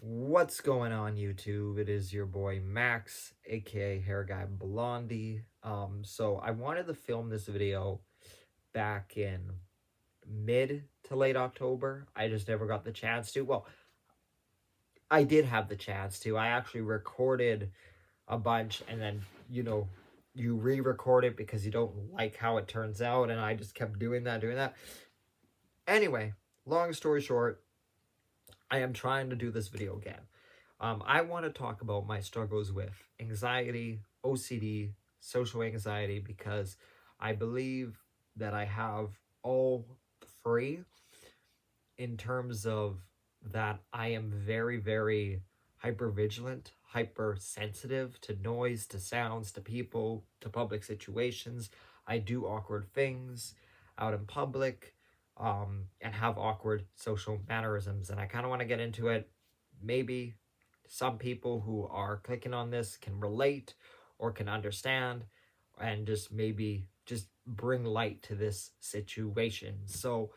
What's going on YouTube? It is your boy Max, aka Hair Guy Blondie. So I wanted to film this video back in mid to late October. I just never got the chance to. Well, I did have the chance to. I actually recorded a bunch and then, you re-record it because you don't like how it turns out, and I just kept doing that. Anyway, long story short, I am trying to do this video again. I want to talk about my struggles with anxiety, OCD, social anxiety, because I believe that I have all three in terms of that I am very, very hypervigilant, hypersensitive to noise, to sounds, to people, to public situations. I do awkward things out in public, and have awkward social mannerisms. And I kind of want to get into it. Maybe some people who are clicking on this can relate or can understand and just bring light to this situation. So,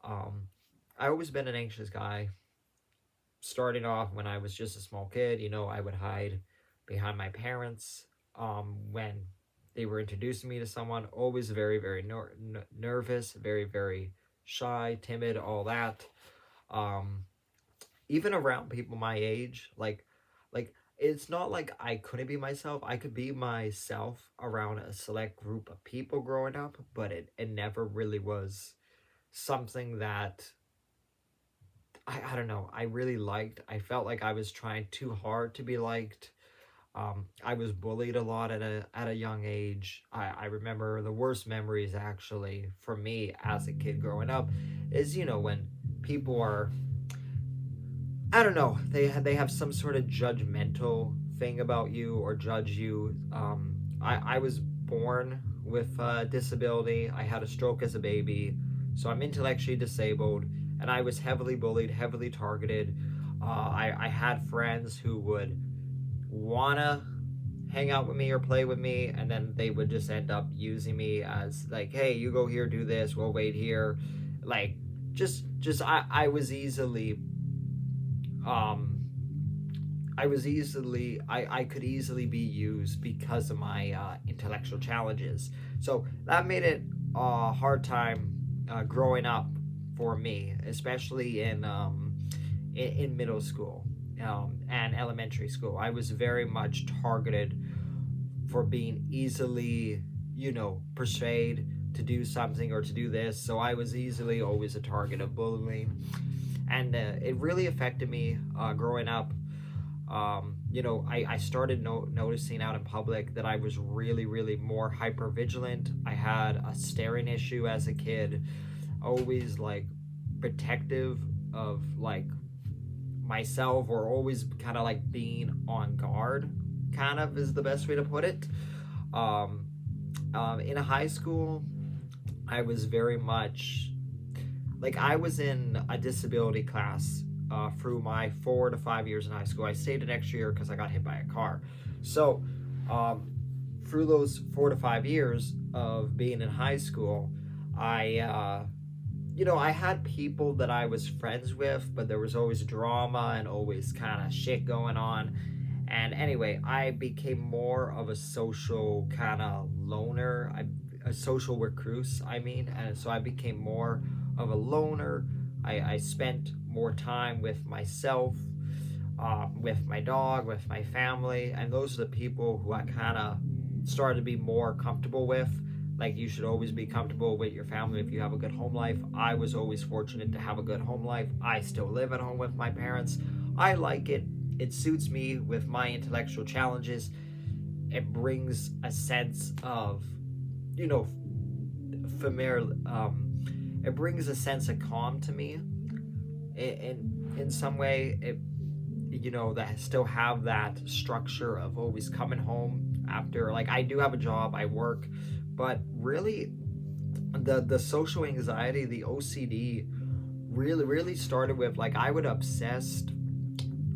I always been an anxious guy. Starting off when I was just a small kid, I would hide behind my parents when they were introducing me to someone. Always very, very nervous, very, very shy, timid, all that. Um, Even around people my age, like it's not like I couldn't be myself. I could be myself around a select group of people growing up, but it never really was something that I don't know, I really liked. I felt like I was trying too hard to be liked. I was bullied a lot at a young age. I remember the worst memories actually for me as a kid growing up is, when people are, I don't know, they have some sort of judgmental thing about you or judge you. I was born with a disability. I had a stroke as a baby, so I'm intellectually disabled, and I was heavily bullied, heavily targeted. I had friends who would wanna hang out with me or play with me, and then they would just end up using me as like, hey, you go here, do this, we'll wait here. Like, just I was easily um I could easily be used because of my intellectual challenges. So that made it a hard time growing up for me, especially in middle school and elementary school. I was very much targeted for being easily, persuaded to do something or to do this. So I was easily always a target of bullying, and it really affected me growing up. I started noticing out in public that I was really, really more hyper vigilant. I had a staring issue as a kid, always like protective of like myself, or always kind of like being on guard, kind of is the best way to put it. Um, in high school, I was very much like I was in a disability class through my 4 to 5 years in high school. I stayed an extra year because I got hit by a car. So, um, through those 4 to 5 years of being in high school, I had people that I was friends with, but there was always drama and always kind of shit going on. And anyway, I became more of a social kind of loner, a social recluse, I mean. And so I became more of a loner. I spent more time with myself, with my dog, with my family. And those are the people who I kind of started to be more comfortable with. Like, you should always be comfortable with your family if you have a good home life. I was always fortunate to have a good home life. I still live at home with my parents. I like it. It suits me with my intellectual challenges. It brings a sense of, familiar. It brings a sense of calm to me. In some way, that still have that structure of always coming home after. Like, I do have a job, I work, but really, the social anxiety, the OCD, really started with, like, I would obsess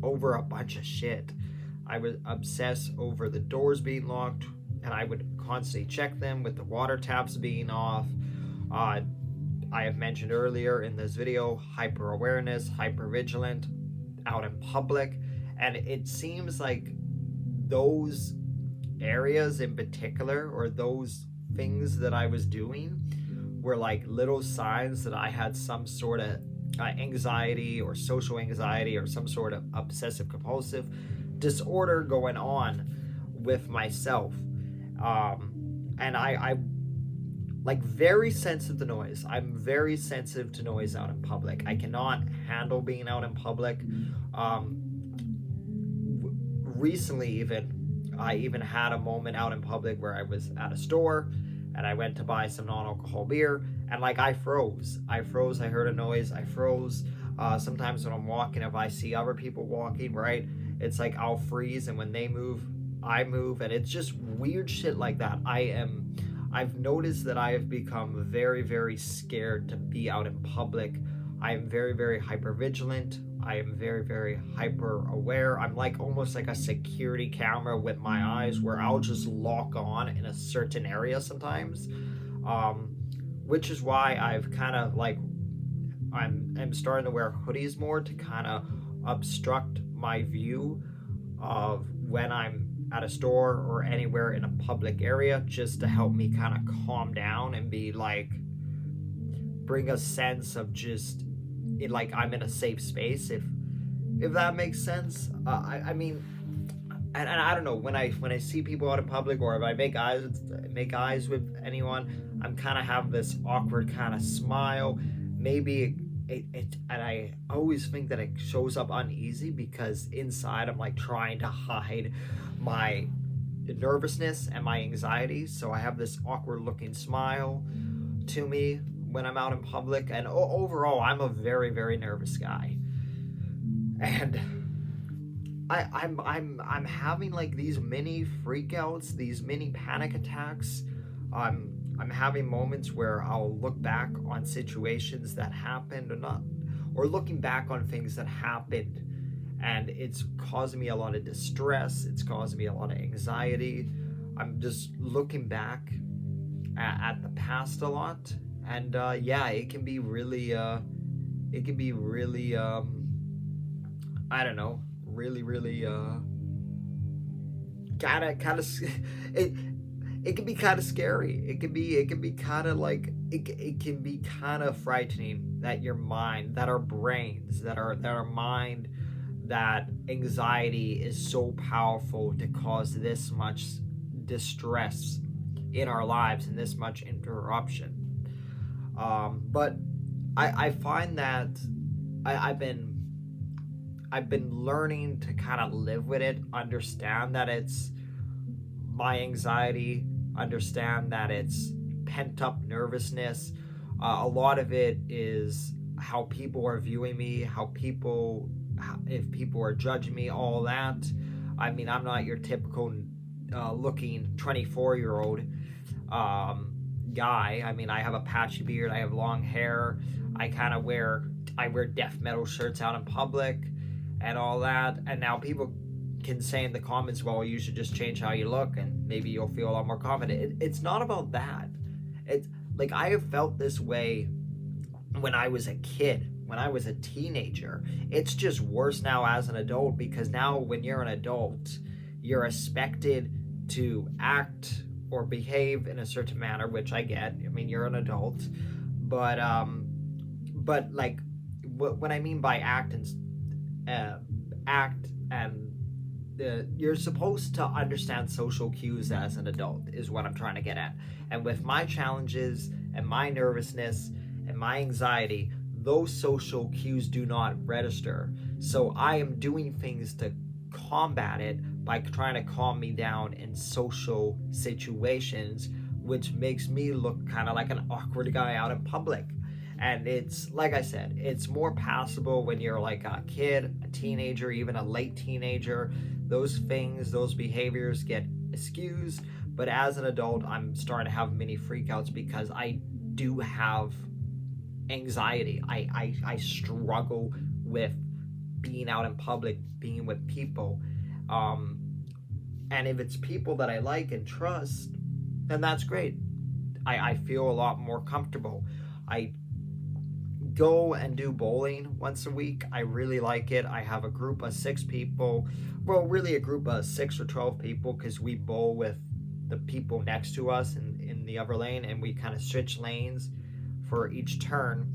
over a bunch of shit. I would obsess over the doors being locked, and I would constantly check them with the water taps being off. I have mentioned earlier in this video, hyper awareness, hyper vigilant. out in public. And it seems like those areas in particular, or those things that I was doing, were like little signs that I had some sort of anxiety or social anxiety or some sort of obsessive compulsive disorder going on with myself. And I like very sensitive to noise. I'm very sensitive to noise out in public. I cannot handle being out in public. Recently, I even had a moment out in public where I was at a store and I went to buy some non-alcohol beer, and like I froze. I heard a noise. I froze. Sometimes when I'm walking, if I see other people walking, right, it's like I'll freeze, and when they move, I move, and it's just weird shit like that. I've noticed that I have become very, very scared to be out in public. I am very, very hyper vigilant. I am very, very hyper aware. I'm like almost like a security camera with my eyes, where I'll just lock on in a certain area sometimes. Which is why I've kind of like, I'm starting to wear hoodies more to kind of obstruct my view of when I'm at a store or anywhere in a public area, just to help me kind of calm down and be like, bring a sense of just like I'm in a safe space, if that makes sense. I mean, and I don't know, when I see people out in public, or if I make eyes with anyone, I'm kind of have this awkward kind of smile. Maybe and I always think that it shows up uneasy, because inside I'm like trying to hide my nervousness and my anxiety. So I have this awkward looking smile to me when I'm out in public. And overall, I'm a very, very nervous guy. And I'm having like these mini freakouts, these mini panic attacks. I'm having moments where I'll look back on situations that happened, or looking back on things that happened, and it's causing me a lot of distress. It's causing me a lot of anxiety. I'm just looking back at the past a lot, and yeah, it can be really I don't know, really kind of it can be kind of scary. It can be kind of like it can be kind of frightening that your mind, that our brains, that our mind, that anxiety is so powerful to cause this much distress in our lives and this much interruption. But I find that I've been learning to kind of live with it, understand that it's my anxiety, understand that it's pent up nervousness. A lot of it is how people are viewing me, if people are judging me, all that. I mean, I'm not your typical looking 24-year-old guy. I mean, I have a patchy beard, I have long hair, I wear death metal shirts out in public and all that. And now people can say in the comments, well, you should just change how you look and maybe you'll feel a lot more confident. It's not about that. It's like, I have felt this way when I was a kid, when I was a teenager. It's just worse now as an adult, because now when you're an adult, you're expected to act or behave in a certain manner, which I get. I mean, you're an adult, but like what I mean by act and you're supposed to understand social cues as an adult, is what I'm trying to get at. And with my challenges and my nervousness and my anxiety, those social cues do not register. So I am doing things to combat it by trying to calm me down in social situations, which makes me look kind of like an awkward guy out in public. And it's, like I said, it's more passable when you're like a kid, a teenager, even a late teenager. Those things, those behaviors get excused. But as an adult, I'm starting to have mini freakouts because I do have anxiety. I struggle with being out in public, being with people. And if it's people that I like and trust, then that's great. I feel a lot more comfortable. I go and do bowling once a week. I really like it. I have a group of 6 people. Well, really a group of 6 or 12 people, because we bowl with the people next to us in the other lane, and we kind of switch lanes for each turn.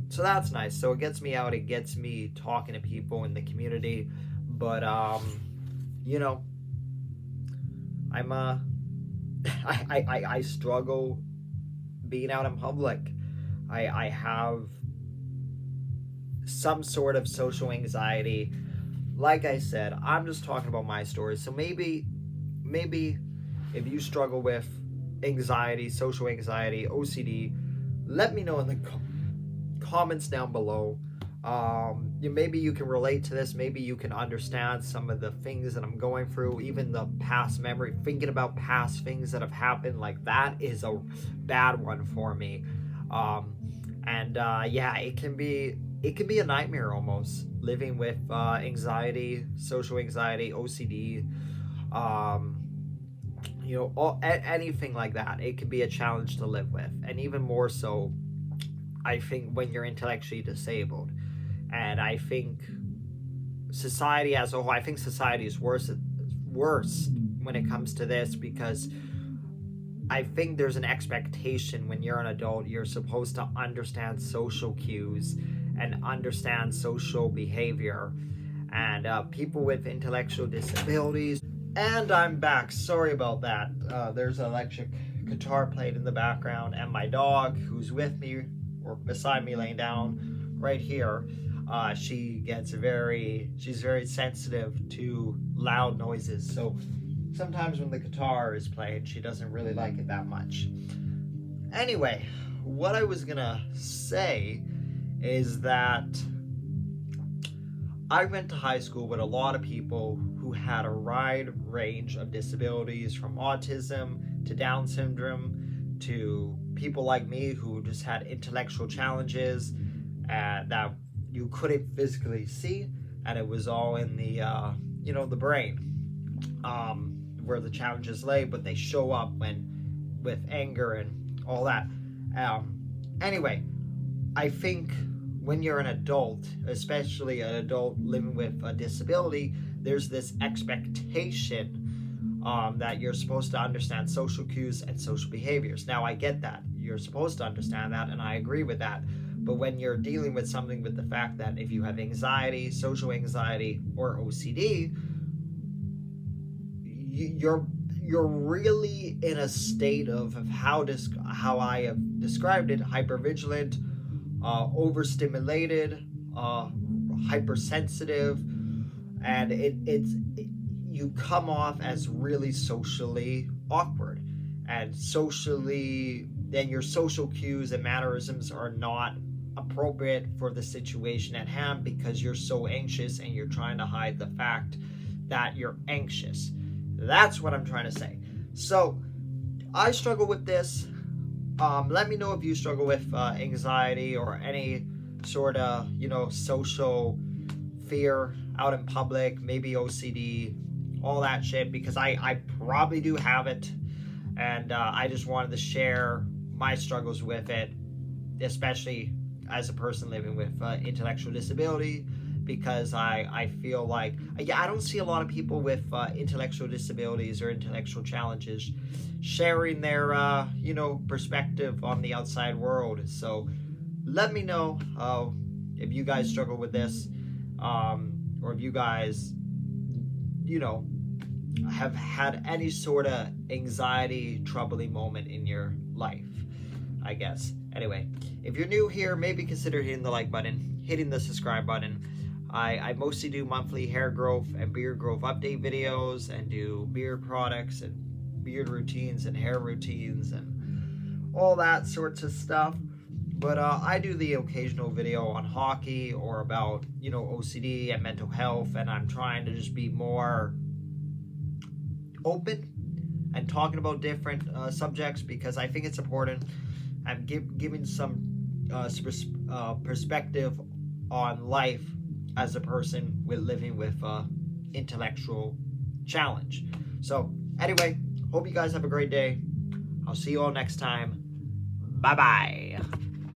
So that's nice. So it gets me out. It gets me talking to people in the community. But, you know, I'm, I struggle being out in public. I have some sort of social anxiety. Like I said, I'm just talking about my story. So maybe if you struggle with anxiety, social anxiety, OCD, let me know in the comments down below. Maybe you can relate to this. Maybe you can understand some of the things that I'm going through, even the past memory, thinking about past things that have happened. Like, that is a bad one for me. Yeah, it can be a nightmare almost, living with anxiety, social anxiety, OCD, anything like that. It can be a challenge to live with, and even more so, I think, when you're intellectually disabled. And I think society as a whole, I think society is worse when it comes to this, because I think there's an expectation when you're an adult, you're supposed to understand social cues and understand social behavior. And people with intellectual disabilities. And I'm back. Sorry about that. There's an electric guitar played in the background, and my dog, who's with me or beside me, laying down right here, she's very sensitive to loud noises. So sometimes when the guitar is played, she doesn't really like it that much. Anyway, what I was gonna say is that I went to high school with a lot of people who had a wide range of disabilities, from autism to Down syndrome to people like me who just had intellectual challenges that you couldn't physically see, and it was all in the the brain, where the challenges lay, but they show up with anger and all that. Anyway, I think when you're an adult, especially an adult living with a disability, there's this expectation that you're supposed to understand social cues and social behaviors. Now, I get that. You're supposed to understand that, and I agree with that. But when you're dealing with something with the fact that if you have anxiety, social anxiety, or OCD, you're really in a state of how I have described it: hypervigilant, overstimulated, hypersensitive, and you come off as really socially awkward, and then your social cues and mannerisms are not appropriate for the situation at hand, because you're so anxious and you're trying to hide the fact that you're anxious. That's what I'm trying to say. So I struggle with this. Let me know if you struggle with anxiety or any sort of, social fear out in public, maybe OCD, all that shit, because I probably do have it, and I just wanted to share my struggles with it, especially as a person living with intellectual disability, because I feel like, I don't see a lot of people with intellectual disabilities or intellectual challenges sharing their, perspective on the outside world. So let me know if you guys struggle with this, or if you guys, have had any sort of anxiety, troubling moment in your life, I guess. Anyway, if you're new here, maybe consider hitting the like button, hitting the subscribe button. I mostly do monthly hair growth and beard growth update videos, and do beard products and beard routines and hair routines and all that sorts of stuff. But I do the occasional video on hockey or about, OCD and mental health, and I'm trying to just be more open and talking about different subjects, because I think it's important. I'm giving some perspective on life as a person living with intellectual challenge. So anyway, hope you guys have a great day. I'll see you all next time. Bye-bye.